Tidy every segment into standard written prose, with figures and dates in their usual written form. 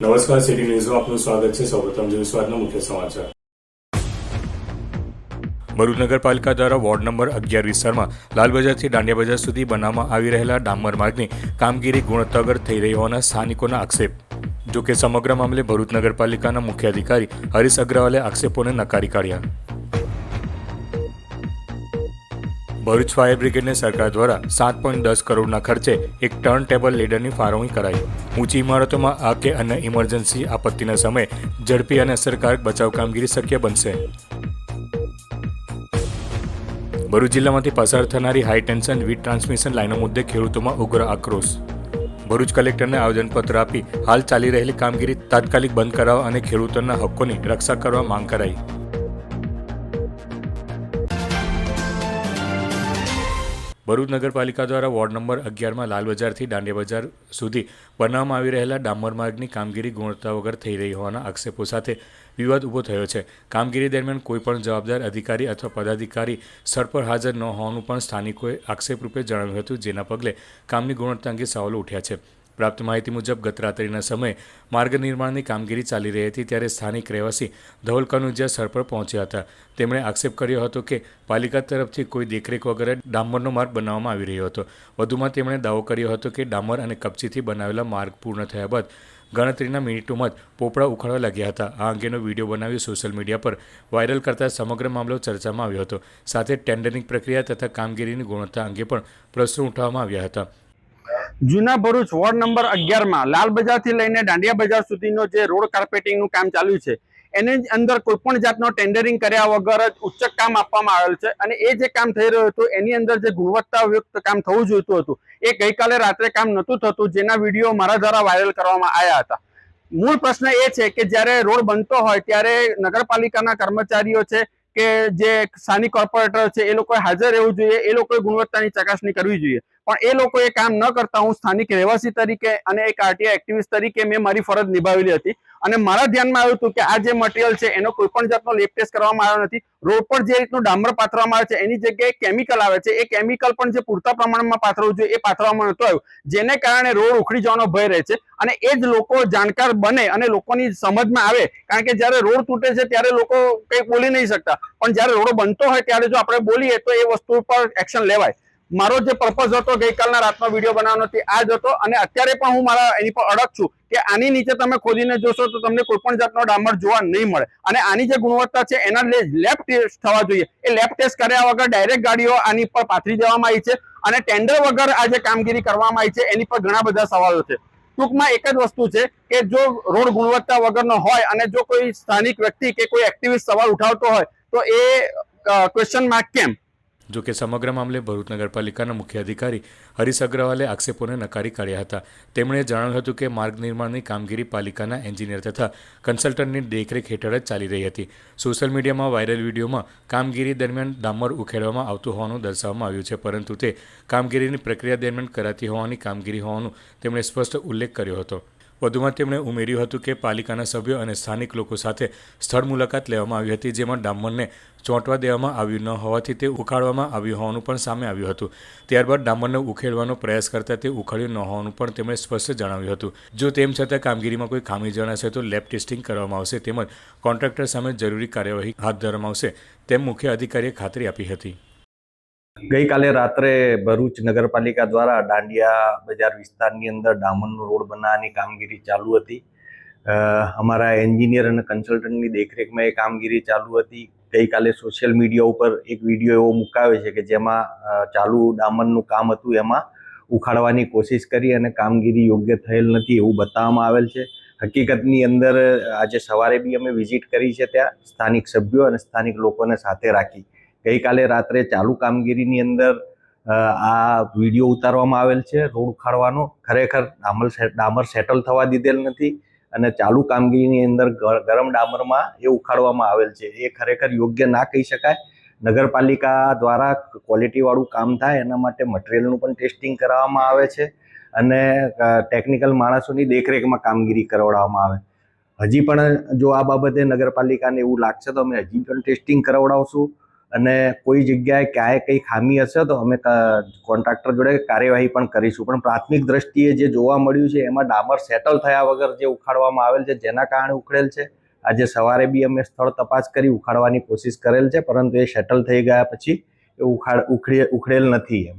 નમસ્કાર, સિટી ન્યૂઝમાં આપનું સ્વાગત છે। સૌપ્રથમ જોઈએ આજના મુખ્ય સમાચાર। ભરૂચ નગરપાલિકા દ્વારા વોર્ડ નંબર 11 વિસ્તારમાં લાલબજારથી દાંડિયા બજાર સુધી બનાવવામાં આવી રહેલા ડામર માર્ગની કામગીરી ગુણવત્તા વગર થઈ રહી હોવાના સ્થાનિકોના આક્ષેપ। જોકે સમગ્ર મામલે ભરૂચ નગરપાલિકાના મુખ્ય અધિકારી હરીશ અગ્રવાલે આક્ષેપોને નકારી કાઢ્યા। ભરૂચ ફાયર બ્રિગેડને સરકાર દ્વારા 7.10 કરોડના ખર્ચે એક ટર્ન ટેબલ લેડરની ફાળવણી કરાઈ। ઊંચી ઇમારતોમાં આગ કે અન્ય ઇમરજન્સી આપત્તિના સમયે ઝડપી અને અસરકારક બચાવ કામગીરી શક્ય બનશે। ભરૂચ જિલ્લામાંથી પસાર થનારી હાઈ ટેન્શન વીજ ટ્રાન્સમિશન લાઇનો મુદ્દે ખેડૂતોમાં ઉગ્ર આક્રોશ। ભરૂચ કલેક્ટરને આવેદનપત્ર આપી હાલ ચાલી રહેલી કામગીરી તાત્કાલિક બંધ કરાવવા અને ખેડૂતોના હક્કોની રક્ષા કરવા માંગ કરાઈ। ભરૂચ નગરપાલિકા દ્વારા વોર્ડ નંબર 11માં લાલબજારથી દાંડિયા બજાર સુધી બનાવવામાં આવી રહેલા ડામર માર્ગની કામગીરી ગુણવત્તા વગર થઈ રહી હોવાના આક્ષેપો સાથે વિવાદ ઊભો થયો છે। કામગીરી દરમિયાન કોઈપણ જવાબદાર અધિકારી અથવા પદાધિકારી સ્થળ પર હાજર ન હોવાનું પણ સ્થાનિકોએ આક્ષેપરૂપે જણાવ્યું હતું, જેના પગલે કામની ગુણવત્તા અંગે સવાલો ઉઠ્યા છે। પ્રાપ્ત માહિતી મુજબ ગત રાત્રિના સમયે માર્ગ નિર્માણની કામગીરી ચાલી રહી હતી ત્યારે સ્થાનિક રહેવાસી ધવલ કનુજિયા સ્થળ પર પહોંચ્યા હતા। તેમણે આક્ષેપ કર્યો હતો કે પાલિકા તરફથી કોઈ દેખરેખ વગર ડામરનો માર્ગ બનાવવામાં આવી રહ્યો હતો। વધુમાં તેમણે દાવો કર્યો હતો કે ડામર અને કપચીથી બનાવેલા માર્ગ પૂર્ણ થયા બાદ ગણતરીના મિનિટોમાં જ પોપડા ઉખાડવા લાગ્યા હતા। આ અંગેનો વિડીયો બનાવી સોશિયલ મીડિયા પર વાયરલ કરતા સમગ્ર મામલો ચર્ચામાં આવ્યો હતો। સાથે ટેન્ડરિંગ પ્રક્રિયા તથા કામગીરીની ગુણવત્તા અંગે પણ પ્રશ્નો ઉઠાવવામાં આવ્યા હતા। જૂના ભરૂચ વોર્ડ નંબર 11માં લાલ બજારથી લઈને દાંડિયા બજાર સુધીનો જે રોડ કાર્પેટિંગનું કામ ચાલ્યું છે એની અંદર કોઈ પણ જાતનો ટેન્ડરિંગ કર્યા વગર જ ઉચ્ચક કામ આપવામાં આવેલ છે અને એ જે કામ થઈ રહ્યું હતું એની અંદર જે ગુણવત્તાયુક્ત કામ થવું જોઈતું હતું એ ગઈકાલે રાત્રે કામ નહોતું થતું, જેના વિડીયો મારા દ્વારા વાયરલ કરવામાં આવ્યા હતા। મૂળ પ્રશ્ન એ છે કે જ્યારે રોડ બનતો હોય ત્યારે નગરપાલિકાના કર્મચારીઓ છે કે જે સ્થાનિક કોર્પોરેટર છે એ લોકોએ હાજર રહેવું જોઈએ, એ લોકોએ ગુણવત્તાની ચકાસણી કરવી જોઈએ, પણ એ લોકો એ કામ ન કરતા હું સ્થાનિક રહેવાસી તરીકે અને એક આરટીઆઈ એક્ટિવિસ્ટ તરીકે મેં મારી ફરજ નિભાવેલી હતી અને મારા ધ્યાનમાં આવ્યું હતું કે આ જે મટીરિયલ છે એનો કોઈ પણ જાતનો લેબ ટેસ્ટ કરવામાં આવ્યો નથી। રોડ પર જે રીતનું ડામર પાથરવામાં આવે છે એની જગ્યાએ કેમિકલ આવે છે, એ કેમિકલ પણ જે પૂરતા પ્રમાણમાં પાથરવું જોઈએ એ પાથરવામાં નહોતું આવ્યું, જેને કારણે રોડ ઉખડી જવાનો ભય રહે છે અને એ જ લોકો જાણકાર બને અને લોકોની સમજમાં આવે, કારણ કે જ્યારે રોડ તૂટે છે ત્યારે લોકો કંઈ બોલી નહીં શકતા, પણ જ્યારે રોડ બનતો હોય ત્યારે જો આપણે બોલીએ તો એ વસ્તુ પર એક્શન લેવાય। મારો જે પર્પઝ હતો ગઈકાલના રાતનો વિડીયો બનાવવાનો આ જ હતો અને અત્યારે પણ હું મારા એની પર અડગ છું કે આની નીચે તમે ખોદીને જોશો તો તમને કોઈ પણ જાતનો ડામર જોવા નહીં મળે અને આની જે ગુણવત્તા છે એના લેબ ટેસ્ટ થવા જોઈએ। એ લેબ ટેસ્ટ કર્યા વગર ડાયરેક્ટ ગાડીઓ આની પર પાથરી દેવામાં આવી છે અને ટેન્ડર વગર આ જે કામગીરી કરવામાં આવી છે એની પર ઘણા બધા સવાલો છે। ટૂંકમાં એક જ વસ્તુ છે કે જો રોડ ગુણવત્તા વગરનો હોય અને જો કોઈ સ્થાનિક વ્યક્તિ કે કોઈ એક્ટિવિસ્ટ સવાલ ઉઠાવતો હોય તો એ ક્વેશ્ચન માર્ક કેમ? જોકે સમગ્ર મામલે ભરૂચ નગરપાલિકાના મુખ્ય અધિકારી હરીશ અગ્રવાલે આક્ષેપોને નકારી કાઢ્યા હતા। તેમણે જણાવ્યું હતું કે માર્ગ નિર્માણની કામગીરી પાલિકાના એન્જિનિયર તથા કન્સલ્ટન્ટની દેખરેખ હેઠળ જ ચાલી રહી હતી। સોશિયલ મીડિયામાં વાયરલ વિડીયોમાં કામગીરી દરમિયાન ડામર ઉખેડવામાં આવતું હોવાનું દર્શાવવામાં આવ્યું છે, પરંતુ તે કામગીરીની પ્રક્રિયા દરમિયાન કરાતી હોવાની કામગીરી હોવાનું તેમણે સ્પષ્ટ ઉલ્લેખ કર્યો હતો। વધુમાં તેમણે ઉમેર્યું હતું કે પાલિકાના સભ્યો અને સ્થાનિક લોકો સાથે સ્થળ મુલાકાત લેવામાં આવી હતી, જેમાં ડામરને ચોંટવા દેવામાં આવ્યું ન હોવાથી તે ઉખાડવામાં આવ્યું હોવાનું પણ સામે આવ્યું હતું। ત્યારબાદ ડામરને ઉખેડવાનો પ્રયાસ કરતા તે ઉખાડ્યું ન હોવાનું પણ તેમણે સ્પષ્ટ જણાવ્યું હતું। જો તેમ છતાં કામગીરીમાં કોઈ ખામી જણાશે તો લેબ ટેસ્ટિંગ કરવામાં આવશે તેમજ કોન્ટ્રાક્ટર સામે જરૂરી કાર્યવાહી હાથ ધરવામાં આવશે તેમ મુખ્ય અધિકારીએ ખાતરી આપી હતી। ગઈકાલે રાત્રે ભરૂચ નગરપાલિકા દ્વારા દાંડિયા બજાર વિસ્તારની અંદર ડામરનો રોડ બનાવવાની કામગીરી ચાલુ હતી। અમારા એન્જિનિયર અને કન્સલ્ટન્ટની દેખરેખમાં એ કામગીરી ચાલુ હતી। ગઈકાલે સોશિયલ મીડિયા ઉપર એક વિડીયો એવો મુકાયો છે કે જેમાં ચાલુ ડામરનું કામ હતું એમાં ઉખાડવાની કોશિશ કરી અને કામગીરી યોગ્ય થયેલ નથી એવું બતાવવામાં આવેલ છે। હકીકતની અંદર આજે સવારે બી અમે વિઝિટ કરી છે, ત્યાં સ્થાનિક સભ્યો અને સ્થાનિક લોકોને સાથે રાખી ગઈકાલે રાત્રે ચાલુ કામગીરીની અંદર આ વિડીયો ઉતારવામાં આવેલ છે રોડ ઉખાડવાનો। ખરેખર ડામર સેટલ થવા દીધેલ નથી અને ચાલુ કામગીરીની અંદર ગરમ ડામરમાં એ ઉખાડવામાં આવેલ છે, એ ખરેખર યોગ્ય ના કહી શકાય। નગરપાલિકા દ્વારા ક્વોલિટીવાળું કામ થાય એના માટે મટીરિયલનું પણ ટેસ્ટિંગ કરાવવામાં આવે છે અને ટેકનિકલ માણસોની દેખરેખમાં કામગીરી કરાવવામાં આવે। હજી પણ જો આ બાબતે નગરપાલિકાને એવું લાગશે તો અમે હજી પણ ટેસ્ટિંગ કરાવડાવશું અને કોઈ જગ્યાએ ક્યાંય કંઈ ખામી હશે તો અમે કોન્ટ્રાક્ટર જોડે કાર્યવાહી પણ કરીશું. પણ પ્રાથમિક દ્રષ્ટિએ જે જોવા મળ્યું છે એમાં ડામર સેટલ થયા વગર જે ઉખાડવામાં આવેલ છે જેના કારણે ઉખડેલ છે. આજે સવારે બી અમે સ્થળ તપાસ કરી ઉખાડવાની કોશિશ કરેલ છે, પરંતુ એ સેટલ થઈ ગયા પછી એ ઉખડેલ નથી એમ.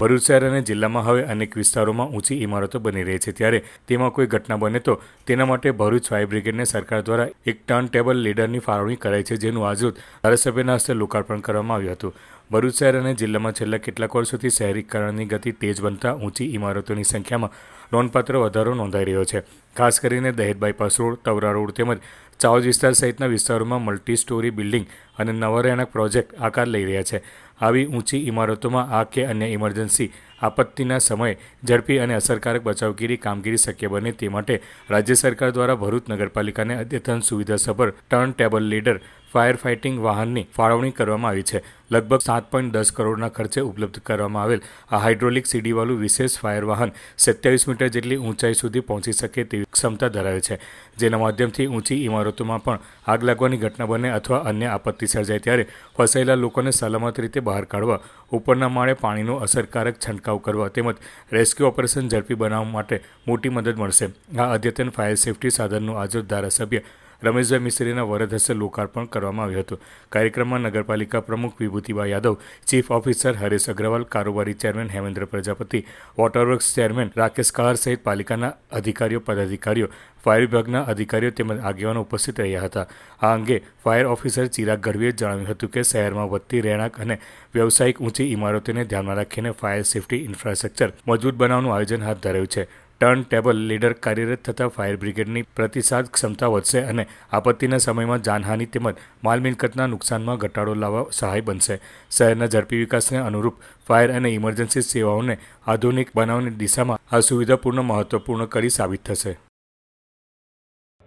ભરૂચ શહેર અને જિલ્લામાં હવે અનેક વિસ્તારોમાં ઊંચી ઇમારતો બની રહી છે, ત્યારે તેમાં કોઈ ઘટના બને તો તેના માટે ભરૂચ ફાયર બ્રિગેડને સરકાર દ્વારા એક ટર્ન ટેબલ લીડરની ફાળવણી કરાઈ છે, જેનું આજરોજ ધારાસભ્યના હસ્તે લોકાર્પણ કરવામાં આવ્યું હતું. ભરૂચ શહેર અને જિલ્લામાં છેલ્લા કેટલાક વર્ષોથી શહેરીકરણની ગતિ તેજ બનતા ઊંચી ઇમારતોની સંખ્યામાં નોંધપાત્ર વધારો નોંધાઈ રહ્યો છે. ખાસ કરીને દહેજ બાયપાસ રોડ, તવરા રોડ તેમજ ચાવજ વિસ્તાર સહિતના વિસ્તારોમાં મલ્ટી સ્ટોરી બિલ્ડિંગ અને નવા રહેણાંક પ્રોજેક્ટ આકાર લઈ રહ્યા છે. આવી ઊંચી ઇમારતોમાં આગ કે અન્ય ઇમરજન્સી આપત્તિના સમયે ઝડપી અને અસરકારક બચાવગીરી કામગીરી શક્ય બને તે માટે રાજ્ય સરકાર દ્વારા ભરૂચ નગરપાલિકાને અદ્યતન સુવિધાસભર turn table ladder fire fighting વાહનની ફાળવણી કરવામાં આવી છે. લગભગ 7.10 કરોડના ખર્ચે ઉપલબ્ધ કરવામાં આવેલ આ હાઇડ્રોલિક સીડીવાળું વિશેષ ફાયર વાહન 27 મીટર જેટલી ઊંચાઈ સુધી પહોંચી શકે તેવી ક્ષમતા ધરાવે છે, જેના માધ્યમથી ઊંચી ઇમારતોમાં પણ આગ લાગવાની ઘટના બને અથવા અન્ય આપત્તિ સર્જાય ત્યારે ફસાયેલા લોકોને સલામત રીતે બહાર કાઢવા, ઉપરના માળે પાણીનો અસરકારક છંટકાવ કરવા તેમજ રેસ્ક્યુ ઓપરેશન ઝડપી બનાવવા માટે મોટી મદદ મળશે. આ અદ્યતન ફાયર સેફટી સાધનનું આજે ધારાસભ્ય રમેશભાઈ મિસ્ત્રીના વરદ હસ્તે લોકાર્પણ કરવામાં આવ્યું હતું. કાર્યક્રમમાં નગરપાલિકા પ્રમુખ વિભૂતિબા યાદવ, ચીફ ઓફિસર હરેશ અગ્રવાલ, કારોબારી chairman Hemendra Prajapati, waterworks chairman Rakesh Kahar સહિત પાલિકાના અધિકારીઓ, પદાધિકારીઓ, ફાયર વિભાગના અધિકારીઓ તેમજ આગેવાનો ઉપસ્થિત રહ્યા હતા. આ અંગે ફાયર ઓફિસર ચિરાગ ગઢવીએ જણાવ્યું હતું કે શહેરમાં વધતી રહેણાંક અને વ્યવસાયિક ઊંચી ઇમારતોને ધ્યાનમાં રાખીને ફાયર સેફટી ઇન્ફ્રાસ્ટ્રક્ચર મજબૂત બનાવવાનું આયોજન હાથ ધરાયું છે. ટર્ન ટેબલ લીડર કાર્યરત થતાં ફાયર બ્રિગેડની પ્રતિસાદ ક્ષમતા વધશે અને આપત્તિના સમયમાં જાનહાનિ તેમજ માલ મિલકતના નુકસાનમાં ઘટાડો લાવવા સહાય બનશે. શહેરના ઝડપી વિકાસને અનુરૂપ ફાયર અને ઇમરજન્સી સેવાઓને આધુનિક બનાવવાની દિશામાં આ સુવિધા મહત્વપૂર્ણ કરી સાબિત થશે.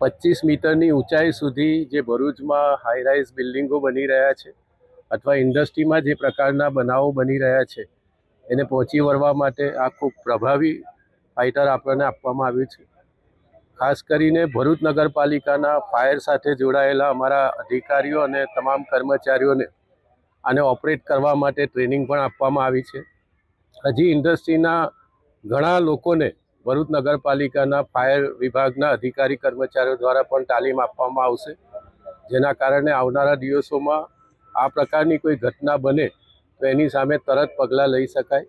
25 મીટરની ઊંચાઈ સુધી જે ભરૂચમાં હાઈરાઇઝ બિલ્ડિંગો બની રહ્યા છે અથવા ઇન્ડસ્ટ્રીમાં જે પ્રકારના બનાવો બની રહ્યા છે એને પહોંચી વળવા માટે આ ખૂબ પ્રભાવી ફાઇટર આપણને આપવામાં આવ્યું છે. ખાસ કરીને ભરૂચ નગરપાલિકાના ફાયર સાથે જોડાયેલા અમારા અધિકારીઓ અને તમામ કર્મચારીઓને આને ઓપરેટ કરવા માટે ટ્રેનિંગ પણ આપવામાં આવી છે. હજી ઇન્ડસ્ટ્રીના ઘણા લોકોને ભરૂચ નગરપાલિકાના ફાયર વિભાગના અધિકારી કર્મચારીઓ દ્વારા પણ તાલીમ આપવામાં આવશે, જેના કારણે આવનારા દિવસોમાં આ પ્રકારની કોઈ ઘટના બને તો એની સામે તરત પગલાં લઈ શકાય.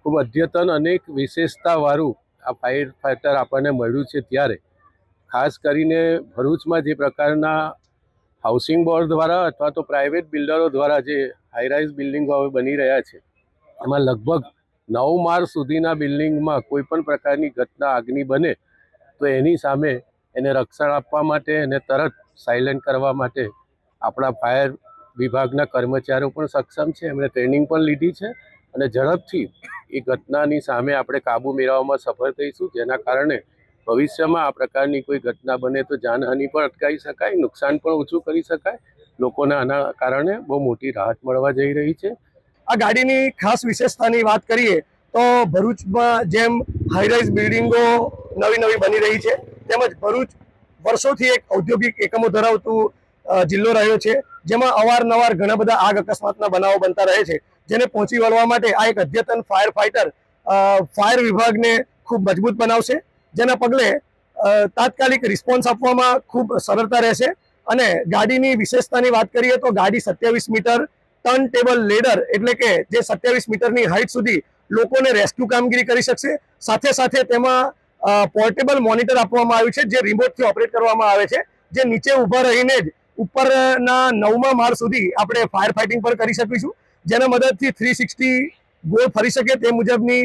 ખૂબ અદ્યતન અનેક વિશેષતાવાળું આ ફાયર ફાઇટર આપણને મળ્યું છે, ત્યારે ખાસ કરીને ભરૂચમાં જે પ્રકારના હાઉસિંગ બોર્ડ દ્વારા અથવા તો પ્રાઇવેટ બિલ્ડરો દ્વારા જે હાઈરાઇઝ બિલ્ડિંગો હવે બની રહ્યા છે એમાં લગભગ 9 માળ સુધીના બિલ્ડિંગમાં કોઈ પણ પ્રકારની ઘટના આગની બને તો એની સામે એને રક્ષણ આપવા માટે અને તરત સાયલેન્ટ કરવા માટે આપણા ફાયર વિભાગના કર્મચારીઓ પણ સક્ષમ છે. એમણે ટ્રેનિંગ પણ લીધી છે અને ઝડપથી એ ઘટનાની સામે આપણે કાબૂ મેળવવામાં સફળ થઈશું, જેના કારણે ભવિષ્યમાં આ પ્રકારની કોઈ ઘટના બને તો જાનહાનિ પણ અટકાવી શકાય, નુકસાન પણ ઓછું કરી શકાય. લોકોને આના કારણે બહુ મોટી રાહત મળવા જઈ રહી છે. આ ગાડીની ખાસ વિશેષતાની વાત કરીએ તો ભરૂચમાં જેમ હાઈરાઇઝ બિલ્ડિંગો નવી બની રહી છે તેમજ ભરૂચ વર્ષોથી એક ઔદ્યોગિક એકમો ધરાવતું જિલ્લો રહ્યો છે, જેમાં અવારનવાર ઘણા બધા આગ અકસ્માતના બનાવો બનતા રહે છે, જેને પહોંચી વળવા માટે આ એક અદ્યતન ફાયર ફાઇટર ફાયર વિભાગને ખૂબ મજબૂત બનાવશે, જેના પગલે તાત્કાલિક રિસ્પોન્સ આપવામાં ખૂબ સરળતા રહેશે. અને ગાડીની વિશેષતાની વાત કરીએ તો ગાડી 27 મીટર ટર્ન ટેબલ લેડર એટલે કે જે 27 મીટરની હાઇટ સુધી લોકોને રેસ્ક્યુ કામગીરી કરી શકશે. સાથે સાથે તેમાં પોર્ટેબલ મોનિટર આપવામાં આવ્યું છે, જે રિમોટથી ઓપરેટ કરવામાં આવે છે, જે નીચે ઊભા રહીને જ ઉપરના 9મા માળ સુધી આપણે ફાયર ફાઇટિંગ પણ કરી શકીશું, જેના મદદથી 360 ગોળ ફરી શકે તે મુજબની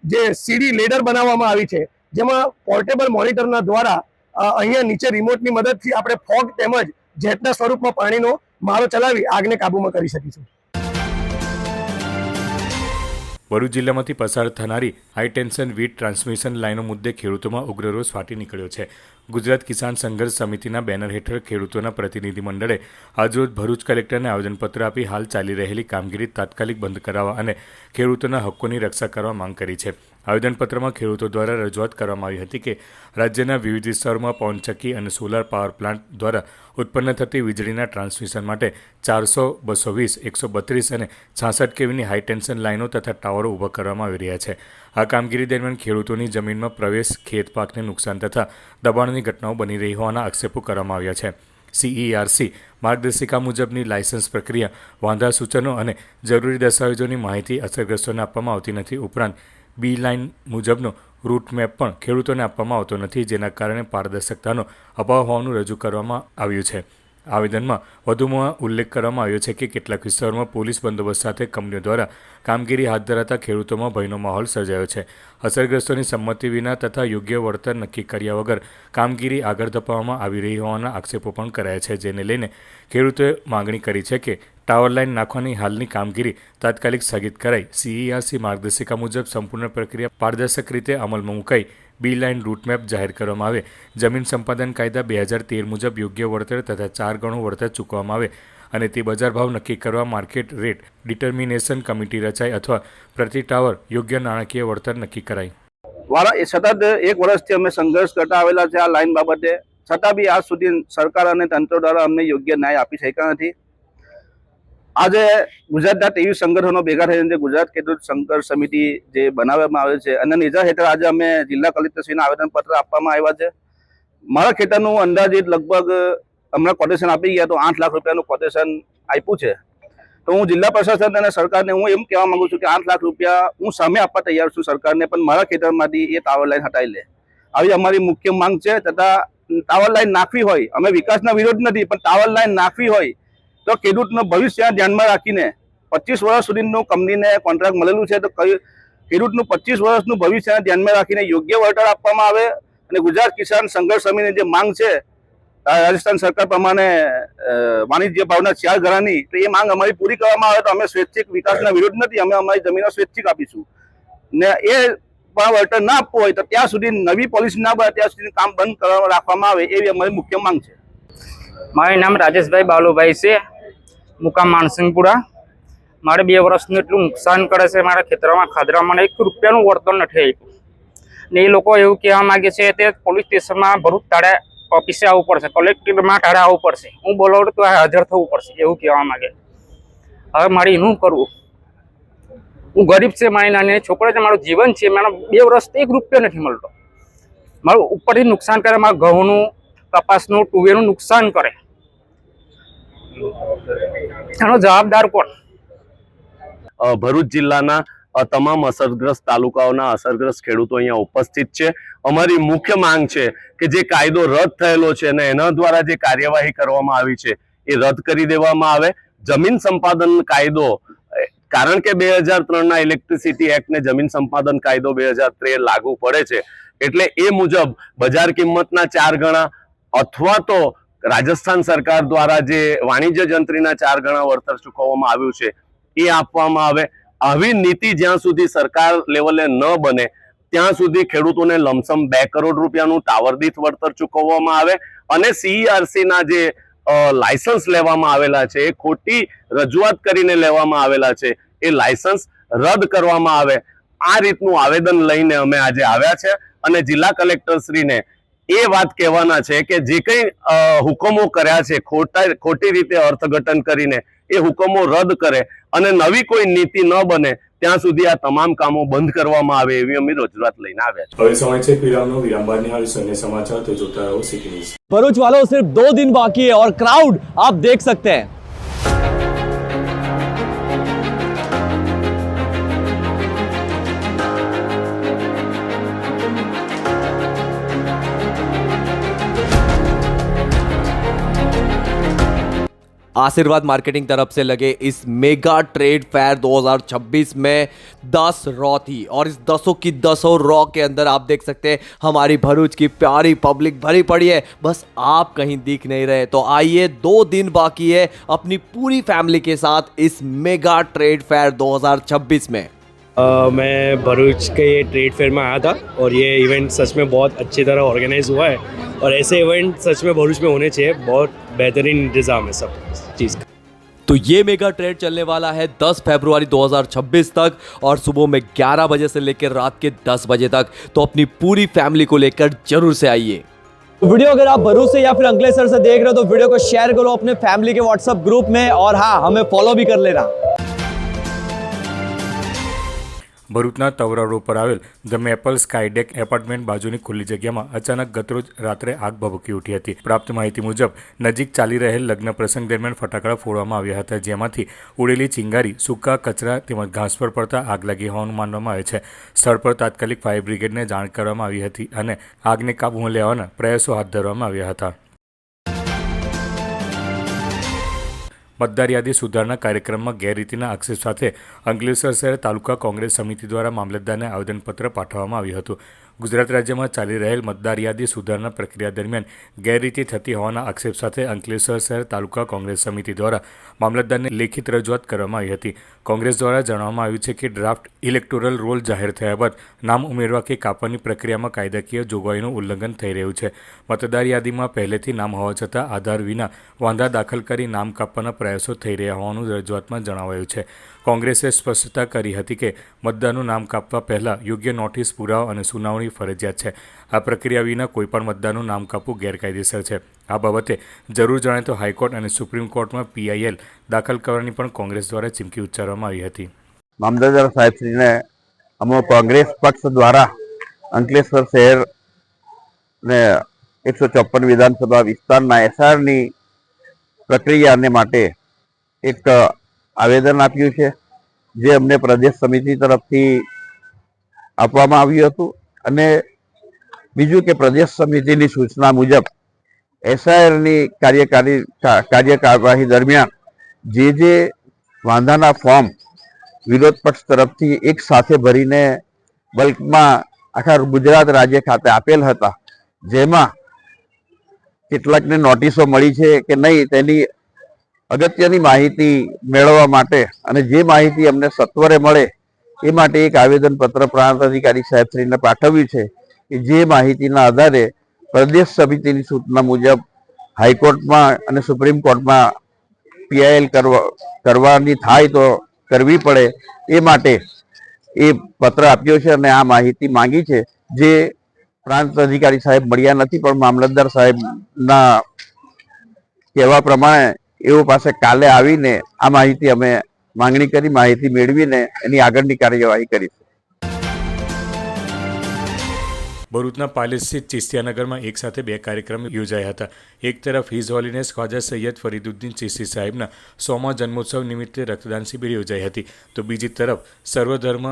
જે સીડી લેડર બનાવવામાં આવી છે, જેમાં પોર્ટેબલ મોનિટરના દ્વારા અહીંયા નીચે રિમોટની મદદથી આપણે ફોગ તેમજ જેટના સ્વરૂપમાં પાણીનો મારો ચલાવી આગને કાબૂમાં કરી શકીશું. ભરૂચ જિલ્લામાંથી પસાર થનારી હાઈ ટેન્શન વીજ ટ્રાન્સમિશન લાઇનો મુદ્દે ખેડૂતોમાં ઉગ્ર રોષ ફાટી નીકળ્યો છે. ગુજરાત કિસાન સંઘર્ષ સમિતિના બેનર હેઠળ ખેડૂતોના પ્રતિનિધિમંડળે આજરોજ ભરૂચ કલેક્ટરને આવેદનપત્ર આપી હાલ ચાલી રહેલી કામગીરી તાત્કાલિક બંધ કરાવવા અને ખેડૂતોના હક્કોની રક્ષા કરવા માંગ કરી છે. આવેદનપત્રમાં ખેડૂતો દ્વારા રજૂઆત કરવામાં આવી હતી કે રાજ્યના વિવિધ વિસ્તારોમાં પવનચક્કી અને સોલાર પાવર પ્લાન્ટ દ્વારા ઉત્પન્ન થતી વીજળીના ટ્રાન્સમિશન માટે 400, 220, 132 અને 66 કેવીની હાઈ ટેન્શન લાઇનો તથા ટાવરો ઊભા કરવામાં આવી રહ્યા છે. આ કામગીરી દરમિયાન ખેડૂતોની જમીનમાં પ્રવેશ, ખેત પાકને નુકસાન તથા દબાણની ઘટનાઓ બની રહી હોવાના આક્ષેપો કરવામાં આવ્યા છે. CERC માર્ગદર્શિકા મુજબની લાયસન્સ પ્રક્રિયા, વાંધા સૂચનો અને જરૂરી દસ્તાવેજોની માહિતી અસરગ્રસ્તોને આપવામાં આવતી નથી. ઉપરાંત બી લાઇન મુજબનો રૂટ મેપ પણ ખેડૂતોને આપવામાં આવતો નથી, જેના કારણે પારદર્શકતાનો અભાવ હોવાનું રજૂ કરવામાં આવ્યું છે. આવેદનમાં વધુમાં ઉલ્લેખ કરવામાં આવ્યો છે કે કેટલાક વિસ્તારોમાં પોલીસ બંદોબસ્ત સાથે કંપનીઓ દ્વારા કામગીરી હાથ ધરાતા ખેડૂતોમાં ભયનો માહોલ સર્જાયો છે. અસરગ્રસ્તોની સંમતિ વિના તથા યોગ્ય વળતર નક્કી કર્યા વગર કામગીરી આગળ ધપાવવામાં આવી રહી હોવાના આક્ષેપો પણ કરાયા છે, જેને લઈને ખેડૂતોએ માંગણી કરી છે કે ટાવર લાઇન નાખવાની હાલની કામગીરી તાત્કાલિક સ્થગિત કરાઈ CERC માર્ગદર્શિકા મુજબ સંપૂર્ણ પ્રક્રિયા પારદર્શક રીતે અમલમાં મુકાઈ બી લાઇન રૂટમેપ જાહેર કરવામાં આવે, જમીન સંપાદન કાયદા 2013 મુજબ યોગ્ય વળતર તથા 4 ગણું વળતર ચૂકવવામાં આવે અને તે બજાર ભાવ નક્કી કરવા માર્કેટ રેટ ડિટર્મિનેશન કમિટી રચાય અથવા પ્રતિ ટાવર યોગ્ય નાણાકીય વળતર નક્કી કરાય. સતત 1 વર્ષથી અમે સંઘર્ષ કરતા આવેલા છે આ લાઇન બાબતે, છતાં બી આજ સુધી સરકાર અને તંત્ર દ્વારા અમને યોગ્ય ન્યાય આપી શક્યા નથી. આજે ગુજરાતના 23 સંગઠનો ભેગા થઈને ગુજરાત ખેડૂત સંઘર્ષ સમિતિ જે બનાવવામાં આવે છે અને નેજા હેઠળ આજે અમે જિલ્લા કલેક્ટરશ્રીને આવેદનપત્ર આપવામાં આવ્યા છે. મારા ખેતરનું અંદાજિત લગભગ હમણાં કોટેશન આપી ગયા તો 8 લાખ રૂપિયાનું કોટેશન આપ્યું છે. તો હું જિલ્લા પ્રશાસન અને સરકારને હું એમ કહેવા માંગુ છું કે 8 લાખ રૂપિયા હું સામે આપવા તૈયાર છું સરકારને, પણ મારા ખેતરમાંથી એ ટાવર લાઈન હટાવી લે, આવી અમારી મુખ્ય માંગ છે. તથા ટાવર લાઈન નાખવી હોય, અમે વિકાસના વિરોધ નથી, પણ ટાવર લાઈન નાખવી હોય તો ખેડૂતનું ભવિષ્ય ધ્યાનમાં રાખીને 25 વર્ષ સુધીનું કંપનીને કોન્ટ્રાક્ટ મળેલું છે, તો ખેડૂતનું 25 વર્ષનું ભવિષ્ય ધ્યાનમાં રાખીને યોગ્ય વળતર આપવામાં આવે અને ગુજરાત કિસાન સંઘર્ષ સમિતિની જે માંગ છે રાજસ્થાન સરકાર પ્રમાણે વાણિજ્ય ભાવના 4 ગણાની, તો એ માંગ અમારી પૂરી કરવામાં આવે તો અમે સ્વૈચ્છિક વિકાસના વિરોધ નથી, અમે અમારી જમીનો સ્વૈચ્છિક આપીશું ને એ પણ વળતર ના આપવું હોય તો ત્યાં સુધી નવી પોલિસી ના બને ત્યાં સુધી કામ બંધ કરવા રાખવામાં આવે, એવી અમારી મુખ્ય માંગ છે. મારું નામ રાજેશભાઈ બાલુભાઈ છે, મુકામ માનસિંગપુરા. મારે 2 વર્ષનું એટલું નુકસાન કરે છે મારા ખેતરમાં, ખાદરામાં 1 રૂપિયાનું વળતર નથી આપ્યું ને એ લોકો એવું કહેવા માગે છે તે પોલીસ સ્ટેશનમાં ભરૂચ ટાળે ઓફિસે આવવું પડશે, કલેક્ટરમાં ટાળે આવવું પડશે, હું બોલાવું તો હાજર થવું પડશે એવું કહેવા માગે. હવે મારે એનું કરવું, હું ગરીબ છે, મારી નાની છોકરો છે, મારું જીવન છે, મારા 2 વર્ષથી 1 રૂપિયો નથી મળતો. મારું ઉપરથી નુકસાન કરે, મારા ઘઉંનું, કપાસનું, તુવેરનું નુકસાન કરે, આનો જવાબદાર કોણ? ભરૂચ જિલ્લાના તમામ અસરગ્રસ્ત તાલુકાઓના અસરગ્રસ્ત ખેડૂતો અહીંયા ઉપસ્થિત છે. અમારી મુખ્ય માંગ છે કે જે કાયદો રદ થયેલો છે અને એના દ્વારા જે કાર્યવાહી કરવામાં આવી છે એ રદ કરી દેવામાં આવે. જમીન સંપાદન કાયદો, કારણ કે 2003ના ઇલેક્ટ્રિસિટી એક્ટ ને જમીન સંપાદન કાયદો 2013 લાગુ પડે છે, એટલે એ મુજબ બજાર કિંમતના 4 ગણા અથવા તો રાજસ્થાન સરકાર દ્વારા જે વાણિજ્ય જંત્રીના 4 ગણા વળતર ચૂકવવામાં આવ્યું છે એ આપવામાં આવે. આવી નીતિ જ્યાં સુધી સરકાર લેવલે ન બને ત્યાં સુધી ખેડૂતોને લમસમ 2 કરોડ રૂપિયાનું ટાવર દીઠ વળતર ચૂકવવામાં આવે અને CERC ના જે લાયસન્સ લેવામાં આવેલા છે એ ખોટી રજૂઆત કરીને લેવામાં આવેલા છે, એ લાયસન્સ રદ કરવામાં આવે. આ રીતનું આવેદન લઈને અમે આજે આવ્યા છે અને જિલ્લા કલેક્ટરશ્રીને એ વાત કહેવાના છે કે જે કંઈ હુકમો કર્યા છે ખોટી રીતે અર્થઘટન કરીને એ હુકમો રદ કરે અને નવી કોઈ નીતિ ન બને ત્યાં સુધી આ તમામ કામો બંધ કરવામાં આવે, એવી અમે રજૂઆત લઈને આવ્યા છે. હવે સમય છે વિરામનો. વિરામ બાદ નિહાળીશું અન્ય સમાચાર, તો જોતા રહો સિટી ન્યૂઝ. भरूच वालों सिर्फ 2 दिन बाकी है और क्राउड आप देख सकते हैं. आशीर्वाद मार्केटिंग तरफ से लगे इस मेगा ट्रेड फेयर 2026 में 10 रॉ थी और इस 10 की 10 रॉ के अंदर आप देख सकते हैं हमारी भरूच की प्यारी पब्लिक भरी पड़ी है, बस आप कहीं दिख नहीं रहे. तो आइए 2 दिन बाकी है अपनी पूरी फैमिली के साथ इस मेगा ट्रेड फेयर 2026 में. मैं भरूच के ये ट्रेड फेयर में आया था और ये इवेंट सच में बहुत अच्छी तरह ऑर्गेनाइज हुआ है और ऐसे इवेंट सच में भरूच में होने चाहिए. बहुत बेहतरीन इंतज़ाम है सब चीज़ का. तो ये मेगा ट्रेड चलने वाला है 10 फरवरी 2026 तक और सुबह में 11 बजे से लेकर रात के 10 बजे तक. तो अपनी पूरी फैमिली को लेकर जरूर से आइए. वीडियो अगर आप भरूच से या फिर अंकलेश्वर से देख रहे हो तो वीडियो को शेयर करो अपने फैमिली के व्हाट्सएप ग्रुप में और हाँ, हमें फॉलो भी कर लेना. ભરૂચના તવરા રોડ પર આવેલ ધ મેપલ સ્કાયડેક એપાર્ટમેન્ટ બાજુની ખુલ્લી જગ્યામાં અચાનક ગતરોજ રાત્રે આગ ભભૂકી ઉઠી હતી. પ્રાપ્ત માહિતી મુજબ નજીક ચાલી રહેલ લગ્ન પ્રસંગ દરમિયાન ફટાકડા ફોડવામાં આવ્યા હતા, જેમાંથી ઉડેલી ચિંગારી, સૂકા કચરા તેમજ ઘાસ પર પડતા આગ લાગી હોવાનું માનવામાં આવે છે. સ્થળ પર તાત્કાલિક ફાયર બ્રિગેડને જાણ કરવામાં આવી હતી અને આગને કાબૂમાં લેવાના પ્રયાસો હાથ ધરવામાં આવ્યા હતા. મતદાર યાદી સુધારણા કાર્યક્રમમાં ગેરરીતિના આક્ષેપ સાથે અંકલેશ્વર શહેર તાલુકા કોંગ્રેસ સમિતિ દ્વારા મામલતદારને આવેદનપત્ર પાઠવવામાં આવ્યું હતું. ગુજરાત રાજ્યમાં ચાલી રહેલ મતદાર યાદી સુધારણા પ્રક્રિયા દરમિયાન ગેરરીતિ થતી હોવાના આક્ષેપ સાથે અંકલેશ્વર શહેર તાલુકા કોંગ્રેસ સમિતિ દ્વારા મામલતદારને લેખિત રજૂઆત કરવામાં આવી હતી. કોંગ્રેસ દ્વારા જણાવવામાં આવ્યું છે કે ડ્રાફ્ટ ઇલેક્ટોરલ રોલ જાહેર થયા બાદ નામ ઉમેરવા કે કાપવાની પ્રક્રિયામાં કાયદાકીય જોગવાઈનું ઉલ્લંઘન થઈ રહ્યું છે. મતદાર યાદીમાં પહેલેથી નામ હોવા છતાં આધાર વિના વાંધા દાખલ કરી નામ કાપવાના પ્રયાસો થઈ રહ્યા હોવાનું રજૂઆતમાં જણાવાયું છે. કોંગ્રેસે સ્પષ્ટતા કરી હતી કે મતદારનું નામ કાપવા પહેલાં યોગ્ય નોટિસ, પુરાવા અને સુનાવણી ફરજિયાત છે. આ પ્રક્રિયા વિના કોઈપણ મતદારનું નામ કાપવું ગેરકાયદેસર છે. આ બાબતે જરૂર જણાય તો હાઈકોર્ટ અને સુપ્રીમ કોર્ટમાં PIL દાખલ કરવાની પણ કોંગ્રેસ દ્વારા ચીમકી ઉચ્ચારવામાં આવી હતી. મામલતદાર સાહેબશ્રીને અમે કોંગ્રેસ પક્ષ દ્વારા અંકલેશ્વર શહેર ને 154 વિધાનસભા વિસ્તારના SRની પ્રક્રિયાને માટે એક આવેદન આપ્યું છે, જે અમને પ્રદેશ સમિતિ તરફથી આપવામાં આવ્યું હતું. અને બીજું કે પ્રદેશ સમિતિની સૂચના મુજબ SRની કાર્યકારી દરમિયાન જે વાંધાના ફોર્મ વિરોધ પક્ષ તરફથી એક સાથે ભરીને બલ્કમાં આખા ગુજરાત રાજ્ય ખાતે આપેલ હતા, જેમાં કેટલાકને નોટિસો મળી છે કે નહીં તેની અગત્યની માહિતી મેળવવા માટે અને જે માહિતી અમને સત્વરે મળે એ માટે એક આવેદનપત્ર પ્રાંત અધિકારી સાહેબશ્રીને પાઠવ્યું છે કે જે માહિતીના આધારે પ્રદેશ સમિતિની સૂચના મુજબ હાઈકોર્ટમાં અને સુપ્રીમ કોર્ટમાં PIL કરવાની થાય તો કરવી પડે એ માટે એ પત્ર આપ્યો છે અને આ માહિતી માંગી છે, જે પ્રાંત અધિકારી સાહેબ મળ્યા નથી, પણ મામલતદાર સાહેબના કહેવા પ્રમાણે એઓ પાસે કાલે આવીને આ માહિતી અમે માંગણી કરી, માહિતી મેળવીને એની આગળની કાર્યવાહી કરીશું. ભરૂચના પાલેજ સ્થિત ચિસ્તિયાનગરમાં એક સાથે 2 કાર્યક્રમ યોજાયા હતા. એક તરફ હિઝ હોલીનેસ ખ્વાજા સૈયદ ફરીદુદ્દીન ચિસ્તી સાહેબના 100મા જન્મોત્સવ નિમિત્તે રક્તદાન શિબિર યોજાઈ હતી, તો બીજી તરફ સર્વધર્મ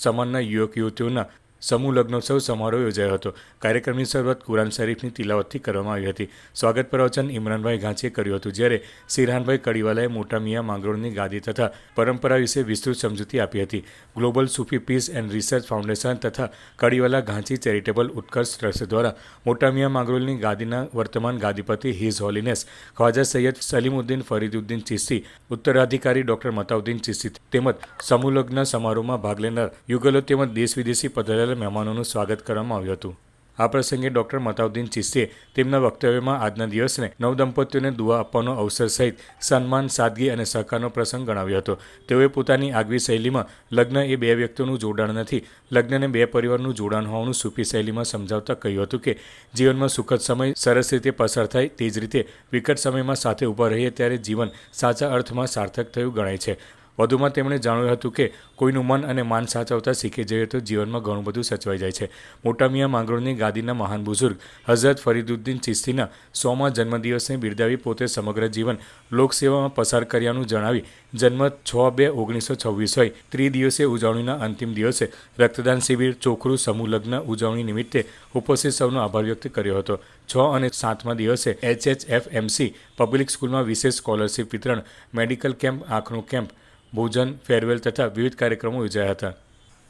સમાનના યુવક યુવતીઓના સમૂહ લગ્નોત્સવ સમારોહ યોજાયો હતો. કાર્યક્રમની શરૂઆત કુરાન શરીફની તિલાવતથી કરવામાં આવી હતી. સ્વાગત પ્રવચન ઇમરાનભાઈ ઘાંચીએ કર્યું હતું, જ્યારે સિરહાનભાઈ કડીવાલાએ મોટા મિયા માંગરોળની ગાદી તથા પરંપરા વિશે વિસ્તૃત સમજૂતી આપી હતી. Global Sufi peace and research foundation તથા કડીવાલા ઘાંચી ચેરિટેબલ ઉત્કર્ષ ટ્રસ્ટ દ્વારા મોટા મિયા માંગરોળની ગાદીના વર્તમાન ગાદીપતિ હિઝ હોલીનેસ ખ્વાજા સૈયદ સલીમુદ્દીન ફરીદુદ્દીન ચિસ્તી, ઉત્તરાધિકારી ડૉક્ટર મતાઉદ્દીન ચિસ્તી તેમજ સમૂહ લગ્ન સમારોહમાં ભાગ લેનાર યુગલો તેમજ દેશ વિદેશી પધારેલા મહેમાનોનું સ્વાગત કરવામાં આવ્યું હતું. આ પ્રસંગે ડૉક્ટર મતાઉદ્દીન ચિસ્તીએ તેમના વક્તવ્યમાં આજના દિવસને નવદંપતીઓને દુઆ આપવાનો અવસર સહિત સન્માન, સાદગી અને સહકારનો પ્રસંગ ગણાવ્યો હતો. તેઓએ પોતાની આગવી શૈલીમાં લગ્ન એ 2 વ્યક્તિઓનું જોડાણ નથી, લગ્નને 2 પરિવારનું જોડાણ હોવાનું સૂફી શૈલીમાં સમજાવતા કહ્યું હતું કે જીવનમાં સુખદ સમય સરસ રીતે પસાર થાય, તે જ રીતે વિકટ સમયમાં સાથે ઊભા રહીએ ત્યારે જીવન સાચા અર્થમાં સાર્થક થયું ગણાય છે. વધુમાં તેમણે જણાવ્યું હતું કે કોઈનું મન અને માન સાચવતા શીખી જઈએ તો જીવનમાં ઘણું બધું સચવાઈ જાય છે. મોટા મિયા માંગરોળની ગાદીના મહાન બુઝુર્ગ હઝરત ફરીદુદ્દીન ચિસ્તીના 100મા જન્મદિવસને બિરદાવી પોતે સમગ્ર જીવન લોકસેવામાં પસાર કર્યાનું જણાવી જન્મ 6/2/1926 હોય ત્રિદિવસીય ઉજવણીના અંતિમ દિવસે રક્તદાન શિબિર, ચોખરું, સમૂહ લગ્ન ઉજવણી નિમિત્તે ઉપસ્થિત સૌનો આભાર વ્યક્ત કર્યો હતો. 6 અને 7મા દિવસે HHFMC પબ્લિક સ્કૂલમાં વિશેષ સ્કોલરશીપ વિતરણ, મેડિકલ કેમ્પ, આંખનો કેમ્પ, ભોજન, ફેરવેલ તથા વિવિધ કાર્યક્રમો યોજાયા હતા.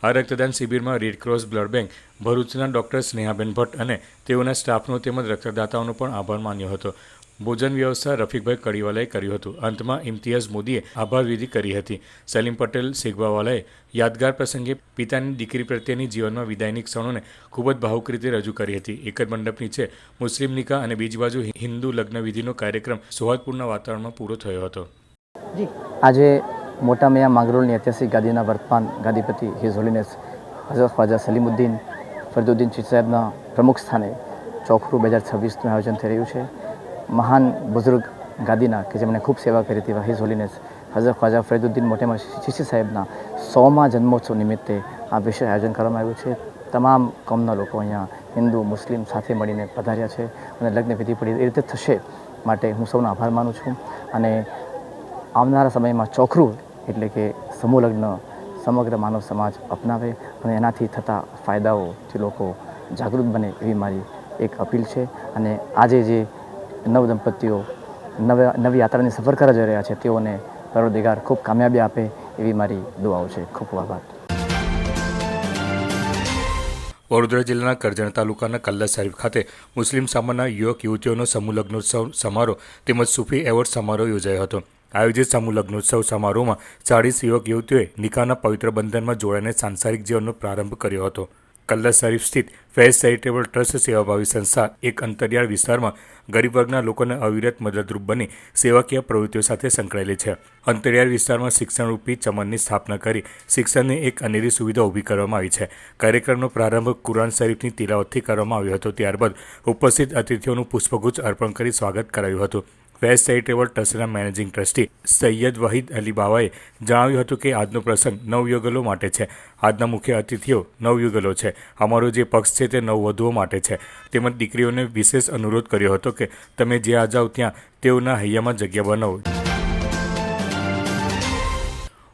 આ રક્તદાન શિબિરમાં રેડક્રોસ બ્લડ બેંક, ભરૂચના ડૉક્ટર સ્નેહાબેન ભટ્ટ અને તેઓના સ્ટાફનો તેમજ રક્તદાતાઓનો પણ આભાર માન્યો હતો. ભોજન વ્યવસ્થા રફીકભાઈ કડીવાલાએ કર્યું હતું. અંતમાં ઇમ્તિયાઝ મોદીએ આભાર વિધિ કરી હતી. સલીમ પટેલ શેખબાવાલાએ યાદગાર પ્રસંગે પિતાની દીકરી પ્રત્યેની જીવનમાં વિદાયની ક્ષણોને ખૂબ જ ભાવુક રીતે રજૂ કરી હતી. એક જ મંડપ નીચે મુસ્લિમ નિકાહ અને બીજી બાજુ હિન્દુ લગ્ન વિધિનો કાર્યક્રમ સૌહાર્દપૂર્ણ વાતાવરણમાં પૂરો થયો હતો. આજે મોટા મિયાં માંગરોળની ઐતિહાસિક ગાદીના વર્તમાન ગાદીપતિ હિઝ હોલીનેસ હઝરત ખ્વાજા સલીમુદ્દીન ફરીદુદ્દીન ચીસ્તી સાહેબના પ્રમુખ સ્થાને ચોખરું 2026નું આયોજન થઈ રહ્યું છે. મહાન બુઝુર્ગ ગાદીના કે જેમણે ખૂબ સેવા કરી હતી હિઝ હોલીનેસ હઝરત ખ્વાજા ફરીદુદ્દીન મોટેમાં ચીસ્તી સાહેબના 100મા જન્મોત્સવ નિમિત્તે આ વિશેષ આયોજન કરવામાં આવ્યું છે. તમામ કોમના લોકો અહીંયા હિન્દુ મુસ્લિમ સાથે મળીને પધાર્યા છે અને લગ્ન વિધિ પડી એ રીતે થશે માટે હું સૌનો આભાર માનું છું. અને આવનારા સમયમાં ચોખરું એટલે કે સમૂહ લગ્ન સમગ્ર માનવ સમાજ અપનાવે અને એનાથી થતા ફાયદાઓથી લોકો જાગૃત બને એવી મારી એક અપીલ છે. અને આજે જે નવ દંપતીઓ નવી યાત્રાની સફર કરવા જઈ રહ્યા છે તેઓને પરવરદિગાર ખૂબ કામયાબી આપે એવી મારી દુઆઓ છે. ખૂબ ખૂબ આભાર. વડોદરા જિલ્લાના કરજણ તાલુકાના કલ્લા શરીફ ખાતે મુસ્લિમ સમાજના યુવક યુવતીઓનો સમૂહ લગ્નોત્સવ સમારોહ તેમજ સૂફી એવોર્ડ સમારોહ યોજાયો હતો. આયોજિત સમૂહ લગ્નોત્સવ સમારોહમાં 40 યુવક યુવતીઓએ નિકાહના પવિત્ર બંધનમાં જોડાઈને સાંસારિક જીવનનો પ્રારંભ કર્યો હતો. કલ્લા શરીફ સ્થિત ફેઝ ચેરિટેબલ ટ્રસ્ટ સેવાભાવી સંસ્થા એક અંતરિયાળ વિસ્તારમાં ગરીબ વર્ગના લોકોને અવિરત મદદરૂપ બની સેવાકીય પ્રવૃત્તિઓ સાથે સંકળાયેલી છે. અંતરિયાળ વિસ્તારમાં શિક્ષણરૂપી ચમનની સ્થાપના કરી શિક્ષણની એક અનેરી સુવિધા ઊભી કરવામાં આવી છે. કાર્યક્રમનો પ્રારંભ કુરાન શરીફની તિલાવતથી કરવામાં આવ્યો હતો. ત્યારબાદ ઉપસ્થિત અતિથિઓનું પુષ્પગુચ્છ અર્પણ કરી સ્વાગત કરાયું હતું. ફેઝ ચેરિટેબલ ટ્રસ્ટના મેનેજિંગ ટ્રસ્ટી સૈયદ વહીદ અલી બાવાએ જણાવ્યું હતું કે આજનો પ્રસંગ નવયુગલો માટે છે. આજના મુખ્ય અતિથિઓ નવયુગલો છે. અમારો જે પક્ષ છે તે નવવધુઓ માટે છે. તેમજ દીકરીઓને વિશેષ અનુરોધ કર્યો હતો કે તમે જ્યાં જાઓ ત્યાં તેઓના હૈયામાં જગ્યા બનાવો.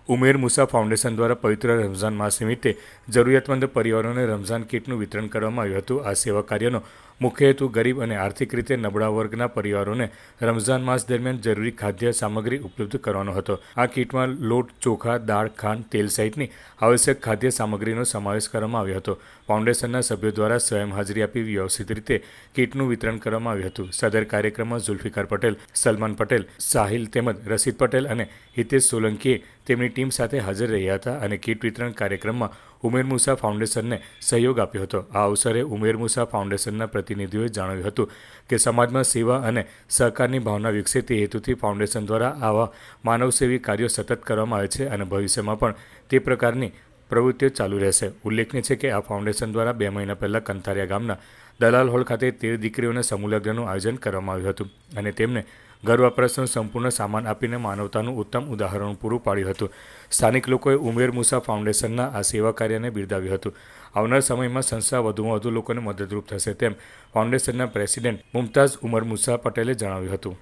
ઉમેર મુસા ફાઉન્ડેશન દ્વારા પવિત્ર રમઝાન માસ નિમિત્તે જરૂરિયાતમંદ પરિવારોને રમઝાન કીટનું વિતરણ કરવામાં આવ્યું હતું. આ સેવા કાર્યનો મુખ્ય હેતુ ગરીબ અને આર્થિક રીતે નબળા વર્ગના પરિવારોને રમઝાન માસ દરમિયાન જરૂરી ખાદ્ય સામગ્રી ઉપલબ્ધ કરવાનો હતો. આ કીટમાં લોટ, ચોખા, દાળ, ખાંડ, તેલ સહિતની આવશ્યક ખાદ્ય સામગ્રીનો સમાવેશ કરવામાં આવ્યો હતો. ફાઉન્ડેશનના સભ્યો દ્વારા સ્વયં હાજરી આપી વ્યવસ્થિત રીતે કીટનું વિતરણ કરવામાં આવ્યું હતું. સદર કાર્યક્રમમાં ઝુલ્ફિકાર પટેલ, સલમાન પટેલ, સાહિલ તેમજ રશીદ પટેલ અને હિતેશ સોલંકીએ તેમની ટીમ સાથે હાજર રહ્યા હતા અને કીટ વિતરણ કાર્યક્રમમાં ઉમેર મુસા ફાઉન્ડેશનને સહયોગ આપ્યો હતો. આ અવસરે ઉમેર મુસા ફાઉન્ડેશનના પ્રતિનિધિઓએ જણાવ્યું હતું કે સમાજમાં સેવા અને સહકારની ભાવના વિકસે તે હેતુથી ફાઉન્ડેશન દ્વારા આવા માનવસેવી કાર્યો સતત કરવામાં આવે છે અને ભવિષ્યમાં પણ તે પ્રકારની પ્રવૃત્તિઓ ચાલુ રહેશે. ઉલ્લેખનીય છે કે આ ફાઉન્ડેશન દ્વારા 2 મહિના પહેલાં કંથારિયા ગામના દલાલ હોલ ખાતે 13 દીકરીઓને સમૂહ લગ્નનું આયોજન કરવામાં આવ્યું હતું અને તેમને ઘર વપરાશનો સંપૂર્ણ સામાન આપીને માનવતાનું ઉત્તમ ઉદાહરણ પૂરું પાડ્યું હતું. સ્થાનિક લોકોએ ઉમેર મુસા ફાઉન્ડેશનના આ સેવા કાર્યને બિરદાવ્યું હતું. આવનાર સમયમાં સંસ્થા વધુમાં વધુ લોકોને મદદરૂપ થશે તેમ ફાઉન્ડેશનના પ્રેસિડેન્ટ મુમતાઝ ઉમર મુસા પટેલે જણાવ્યું હતું.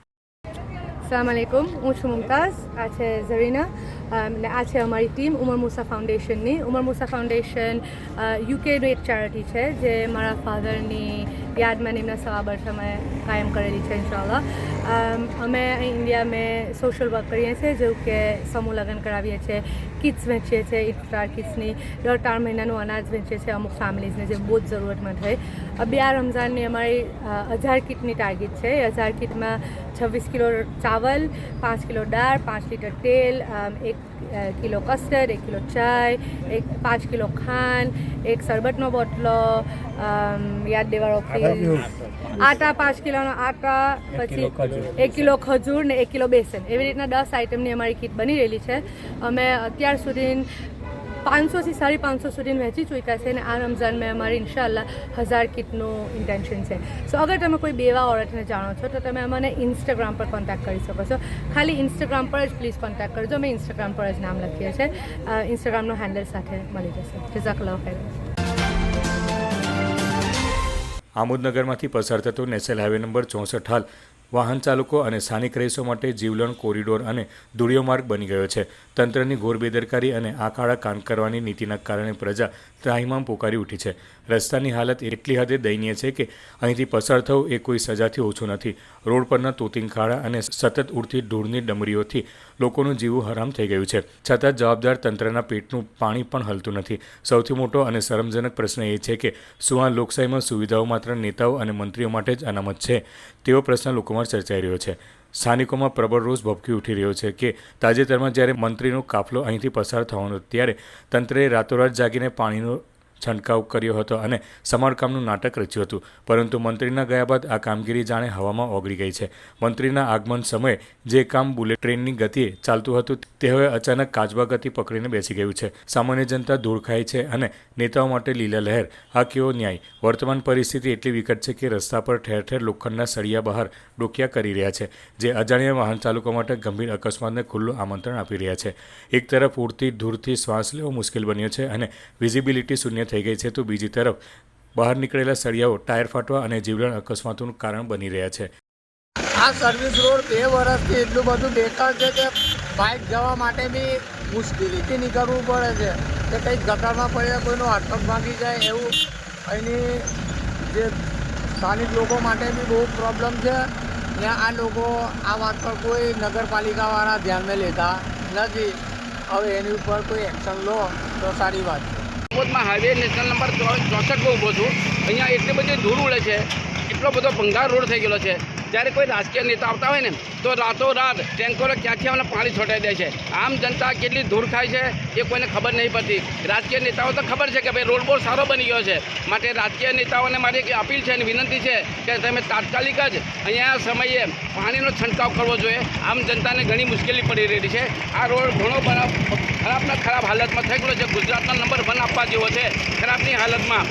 अस्सलाम वालेकुम, હું છું મુમતાઝ, આ છે ઝરીના અને આ છે અમારી ટીમ ઉમર મુસા ફાઉન્ડેશનની. ઉમર મુસા ફાઉન્ડેશન યુકેનું એક ચેરિટી છે જે મારા ફાધરની યાદમાં એમના સવાબર્થ અમે કાયમ કરેલી છે ઇન્શાલ્લાહ. અમે અહીં ઇન્ડિયામાં સોશિયલ વર્ક કરીએ છીએ, જેવું કે સમૂહ લગ્ન કરાવીએ છીએ, કિટ્સ વેચીએ છીએ, ઇફ્તાર કિટ્સની, દર 3 મહિનાનું અનાજ વેચીએ છીએ અમુક ફેમિલીઝને જે બહુ જ જરૂરતમંદ હોય. આ રમઝાનની અમારી 1000 કિટની ટાર્ગેટ છે. 1000 કિટમાં 26 કિલો ચાવલ, 5 કિલો દાળ, 5 લીટર તેલ, 1 કિલો કસ્ટર્ડ, 1 કિલો ચાય, 5 કિલો ખાંડ, 1 શરબતનો બોટલો, યાદ દેવાળો આટા, 5 કિલોનો આટા, પછી 1 કિલો ખજૂર ને 1 કિલો બેસન. એવી રીતના 10 આઈટમની અમારી કિટ બની રહેલી છે. અમે અત્યાર સુધી 500 થી 550 સુધી વહેંચી ચૂક્યા છે અને આ રમઝાનમાં અમારી ઇન્શાલ્લાહ 1000 કિટનું ઇન્ટેન્શન છે. સો અગર તમે કોઈ બેવા ઓરતને જાણો છો તો તમે અમને ઇન્સ્ટાગ્રામ પર કોન્ટેક્ટ કરી શકો છો. ખાલી ઇન્સ્ટાગ્રામ પર જ પ્લીઝ કોન્ટેક્ટ કરજો. અમે ઇન્સ્ટાગ્રામ પર જ નામ લખીએ છીએ. ઇન્સ્ટાગ્રામનો હેન્ડલ સાથે મળી જશે. જઝાકલ્લાહ ખૈર. આમોદનગરમાંથી પસાર થતો નેશનલ હાઈવે નંબર 64 હાલ વાહન ચાલકો અને સ્થાનિક રહીશો માટે જીવલેણ કોરિડોર અને ધૂળિયો માર્ગ બની ગયો છે. તંત્રની ઘોર બેદરકારી અને આકાળા કામ કરવાની નીતિના કારણે પ્રજા ત્રાહિમામ પોકારી ઉઠી છે. રસ્તાની હાલત એટલી હદે દયનીય છે કે અહીંથી પસાર થવું એ કોઈ સજાથી ઓછું નથી. રોડ પરના તોતિંગખાડા અને સતત ઉડતી ધૂળની ડમરીઓથી લોકોનું જીવવું હરામ થઈ ગયું છે. છતાં જવાબદાર તંત્રના પેટનું પાણી પણ હલતું નથી. સૌથી મોટો અને શરમજનક પ્રશ્ન એ છે કે શું આ લોકશાહીમાં સુવિધાઓ માત્ર નેતાઓ અને મંત્રીઓ માટે જ અનામત છે? તેવો પ્રશ્ન લોકોમાં વિસ્તારમાં ચર્ચાઈ રહ્યો છે. સ્થાનિકોમાં પ્રબળ રોષ ભભકી ઉઠી રહ્યો છે કે તાજેતરમાં જ્યારે મંત્રીનો કાફલો અહીંથી પસાર થવાનો ત્યારે તંત્રે રાતોરાત જાગીને પાણીનો છંટકાવ કર્યો હતો અને સમારકામનું નાટક રચ્યું હતું, પરંતુ મંત્રીના ગયા બાદ આ કામગીરી જાણે હવામાં ઓગળી ગઈ છે. મંત્રીના આગમન સમયે જે કામ બુલેટ ટ્રેનની ગતિએ ચાલતું હતું તે હવે અચાનક કાચબા ગતિ પકડીને બેસી ગયું છે. સામાન્ય જનતા ધૂળ ખાય છે અને નેતાઓ માટે લીલા લહેર. આ કેવો ન્યાય? વર્તમાન પરિસ્થિતિ એટલી વિકટ છે કે રસ્તા પર ઠેર ઠેર લોખંડના સળિયા બહાર ડોકિયા કરી રહ્યા છે, જે અજાણ્યા વાહન ચાલકો માટે ગંભીર અકસ્માતને ખુલ્લું આમંત્રણ આપી રહ્યા છે. એક તરફ ઉડતી ધૂળથી શ્વાસ લેવો મુશ્કેલ બન્યો છે અને વિઝિબિલિટી શૂન્ય થઈ ગઈ છે, તો બીજી તરફ બહાર નીકળેલા સળિયાઓ ટાયર ફાટવા અને જીવલેણ અકસ્માતોનું કારણ બની રહ્યા છે. આ સર્વિસ રોડ 2 વર્ષથી એટલું બધું બેકાર છે કે બાઇક જવા માટે બી મુશ્કેલીથી નીકળવું પડે છે કે કંઈક ગટરમાં પડે, કોઈનો હાથ પગ ભાંગી જાય એવું. અહીંની જે સ્થાનિક લોકો માટે બી બહુ પ્રોબ્લેમ છે. ત્યાં આ લોકો આ વાત પર કોઈ નગરપાલિકાવાળા ધ્યાનમાં લેતા નથી. હવે એની ઉપર કોઈ એક્શન લો તો સારી વાત છે. દાહોદમાં હાઈવે નેશનલ નંબર 64 પર ઊભો છું. અહીંયા એટલી બધી ધૂળ ઉડે છે, એટલો બધો ભંગાર રોડ થઈ ગયેલો છે. જ્યારે કોઈ રાજકીય નેતા આવતા હોય ને તો રાતોરાત ટેન્કરો ક્યાંથી અમને પાણી છોટાઈ દે છે. આમ જનતા કેટલી ધૂળ ખાય છે એ કોઈને ખબર નહીં પડતી. રાજકીય નેતાઓ તો ખબર છે કે ભાઈ રોડ બહુ સારો બની ગયો છે, માટે રાજકીય નેતાઓને મારી એક અપીલ છે અને વિનંતી છે કે તમે તાત્કાલિક જ અહીંયા સમયે પાણીનો છંટકાવ કરવો જોઈએ. આમ જનતાને ઘણી મુશ્કેલી પડી રહી છે. આ રોડ ઘણો ખરાબના ખરાબ હાલતમાં થઈ ગયો છે. ગુજરાતનો નંબર 1 આપવા જેવો છે ખરાબની હાલતમાં.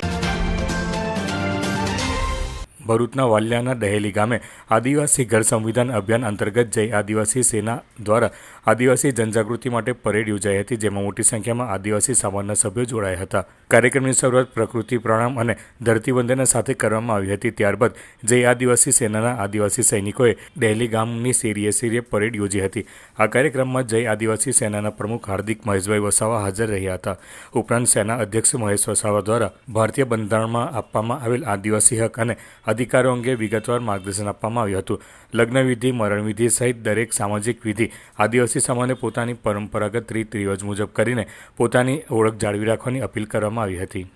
ભરૂચના વાલિયાના દહેલી ગામે આદિવાસી ઘર સંવિધાન અભિયાન અંતર્ગત જય આદિવાસી સેના દ્વારા આદિવાસી જનજાગૃતિ માટે પરેડ યોજાઈ હતી, જેમાં મોટી સંખ્યામાં આદિવાસી સમાજના સભ્યો જોડાયા હતા. કાર્યક્રમની શરૂઆત પ્રકૃતિ પ્રણામ અને ધરતી વંદના સાથે કરવામાં આવી હતી. ત્યારબાદ જય આદિવાસી સેનાના આદિવાસી સૈનિકોએ દહેલી ગામની શેરીએ શેરીએ પરેડ યોજી હતી. આ કાર્યક્રમમાં જય આદિવાસી સેનાના પ્રમુખ હાર્દિક મહેશભાઈ વસાવા હાજર રહ્યા હતા. ઉપરાંત સેના અધ્યક્ષ મહેશ વસાવા દ્વારા ભારતીય બંધારણમાં આપવામાં આવેલ આદિવાસી હક અને અધિકારો અંગે વિગતવાર માર્ગદર્શન આપવામાં આવ્યું હતું. લગ્ન વિધિ, મરણ વિધિ સહિત દરેક સામાજિક વિધિ આદિવાસી સમાજને પોતાની પરંપરાગત રીત રિવાજ મુજબ કરીને પોતાની ઓળખ જાળવી રાખવાની અપીલ કરવામાં આવી હતી.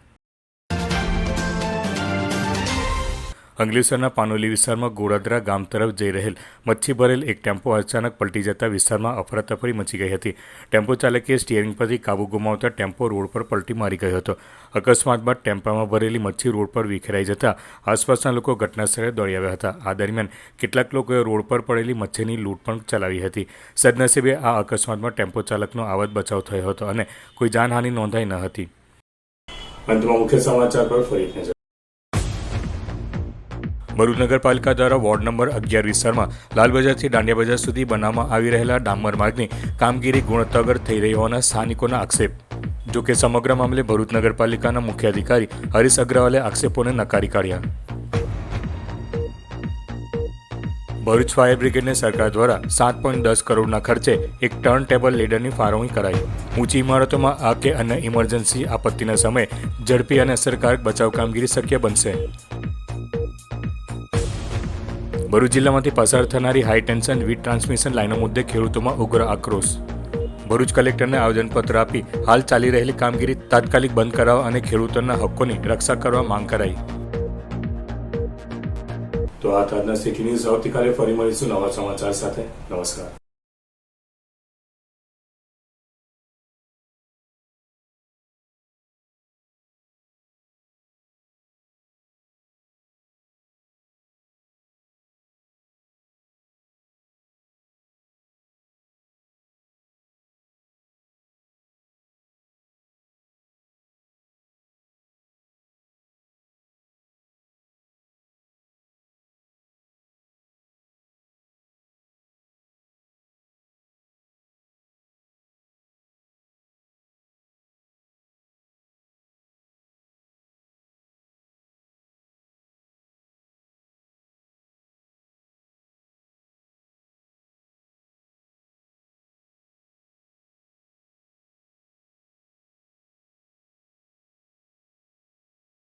અંકલેશ્વરના પાનોલી વિસ્તારમાં ગોળાદરા ગામ તરફ જઈ રહેલ મચ્છી ભરેલ એક ટેમ્પો અચાનક પલટી જતા વિસ્તારમાં અફરાતફરી મચી ગઈ હતી. ટેમ્પો ચાલકે સ્ટીયરિંગ પરથી કાબુ ગુમાવતા ટેમ્પો રોડ પર પલટી મારી ગયો હતો. અકસ્માત બાદ ટેમ્પામાં ભરેલી મચ્છી રોડ પર વિખેરાઈ જતા આસપાસના લોકો ઘટનાસ્થળે દોડી આવ્યા હતા. આ દરમિયાન કેટલાક લોકોએ રોડ પર પડેલી મચ્છીની લૂંટ પણ ચલાવી હતી. સદનસીબે આ અકસ્માતમાં ટેમ્પો ચાલકનો આવત બચાવ થયો હતો અને કોઈ જાનહાનિ નોંધાઈ ન હતી. અંતમાં મુખ્ય સમાચાર પર ફરી એક નજર. ભરૂચ નગરપાલિકા દ્વારા વોર્ડ નંબર 11 વિસ્તારમાં લાલબજારથી દાંડિયા બજાર સુધી બનાવવામાં આવી રહેલા ડામર માર્ગની કામગીરી ગુણવત્તા વગર થઈ રહી હોવાના સ્થાનિકોના આક્ષેપ. જોકે સમગ્ર મામલે ભરૂચ નગરપાલિકાના મુખ્ય અધિકારી હરીશ અગ્રવાલે આક્ષેપોને નકારી કાઢ્યા. ભરૂચ ફાયર બ્રિગેડને સરકાર દ્વારા 7.10 કરોડના ખર્ચે એક ટર્ન ટેબલ લેડરની ફાળવણી કરાઈ. ઊંચી ઇમારતોમાં આગ કે અન્ય ઇમરજન્સી આપત્તિના સમયે ઝડપી અને અસરકારક બચાવ કામગીરી શક્ય બનશે. ભરૂચ જિલ્લામાંથી પસાર થનારી હાઈ ટેન્શન વીજ ટ્રાન્સમિશન લાઇનો મુદ્દે ખેડૂતોમાં ઉગ્ર આક્રોશ. ભરૂચ કલેક્ટરને આવેદનપત્ર આપી હાલ ચાલી રહેલી કામગીરી તાત્કાલિક બંધ કરાવવા અને ખેડૂતોના હક્કોની રક્ષા કરવા માંગ કરાઈ. તો આ આજના સિટી ન્યૂઝ. આવતીકાલે ફરી મળીશું નવા સમાચાર સાથે. નમસ્કાર.